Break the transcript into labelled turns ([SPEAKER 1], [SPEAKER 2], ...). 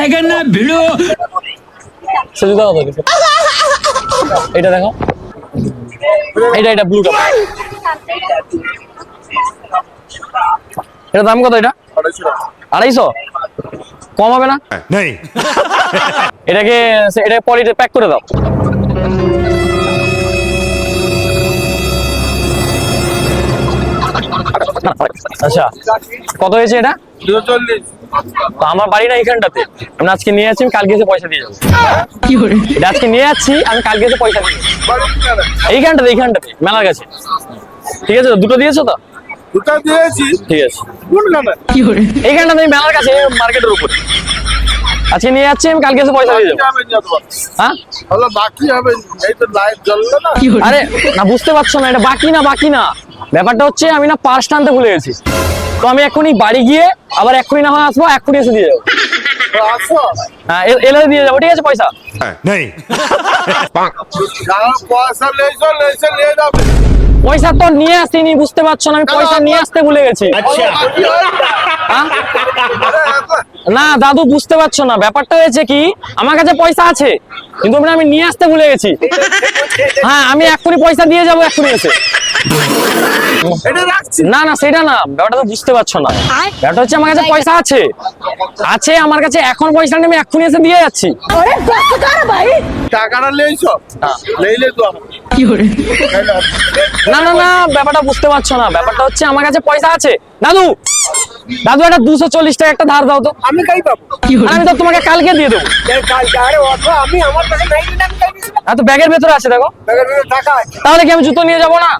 [SPEAKER 1] आएगा ना भिड़ो।
[SPEAKER 2] জুতা কত এটা দেখো এটা ব্লু কালার এটা দাম কত এটা 250 কম হবে না
[SPEAKER 3] नहीं
[SPEAKER 2] এটাকে পলিতে প্যাক করে দাও আচ্ছা কত হয়েছে এটা
[SPEAKER 4] 240
[SPEAKER 2] তো আমার বাড়ি না এইখানটাতে আমি আজকে নিয়ে যাচ্ছি আমি কালকে এসে পয়সা দিয়ে যাবো এটা আজকে নিয়ে যাচ্ছি আমি কালকে এসে পয়সা দিয়ে যাবো এইখানটাতে মেলার কাছে ঠিক আছে তো দুটো দিয়েছো তো
[SPEAKER 4] দুটো দিয়েছি
[SPEAKER 2] ঠিক আছে
[SPEAKER 4] কোনখানে
[SPEAKER 2] এইখানটাতে আমি মেলার কাছে মার্কেটের উপরে আজকে নিয়ে যাচ্ছি আমি কালকে এসে পয়সা দিয়ে যাবো হ্যাঁ
[SPEAKER 4] তাহলে বাকি হবে এই তো লাইট জ্বললো না
[SPEAKER 2] আরে না বুঝতে পারছো না এটা বাকি না ব্যাপারটা হচ্ছে আমি না পার্স টানতে ভুলে গেছি তো আমি এক্ষুনি বাড়ি গিয়ে আবার এক্ষুনি না হয় আসবো এক্ষুনি এসে দিয়ে যাবো
[SPEAKER 4] আসো
[SPEAKER 2] হ্যাঁ এলে দিয়ে যাবো ঠিক আছে পয়সা
[SPEAKER 3] नहीं
[SPEAKER 4] পয়সা লেইছো নিয়ে যাবে
[SPEAKER 2] পয়সা তো নিয়ে আসিনি বুঝতে পারছো না আমি পয়সা নিয়ে আসতে ভুলে গেছি হ্যাঁ? না দাদু বুঝতে পারছো না ব্যাপারটা হয়েছে কি আমার কাছে পয়সা আছে কিন্তু আমি নিয়ে আসতে ভুলে গেছি হ্যাঁ আমি এক্ষুনি পয়সা দিয়ে যাবো এক্ষুনি এসে
[SPEAKER 4] এটা রাখছি
[SPEAKER 2] না না সেটা না ব্যাপারটা তো বুঝতে পারছো না ব্যাপারটা হচ্ছে আমার কাছে পয়সা আছে আমার কাছে এখন পয়সা নেই আমি এক্ষুনি এসে দিয়ে যাচ্ছি
[SPEAKER 4] টাকাটা লেইছো লেইলে তো
[SPEAKER 2] না না না ব্যাপারটা বুঝতে পারছো না ব্যাপারটা হচ্ছে আমার কাছে পয়সা আছে দাদু একটা 240 টাকা একটা ধার দাও তো
[SPEAKER 4] আমি কাই পাবো
[SPEAKER 2] আর আমি তো তোমাকে কালকে দিয়ে দেবো
[SPEAKER 4] আরে অত আমি আমার কাছে নাই না আমি কাই দিছি
[SPEAKER 2] তো ব্যাগের ভেতরে আছে দেখো
[SPEAKER 4] টাকা আছে
[SPEAKER 2] তাহলে কি আমি জুতো নিয়ে যাবো না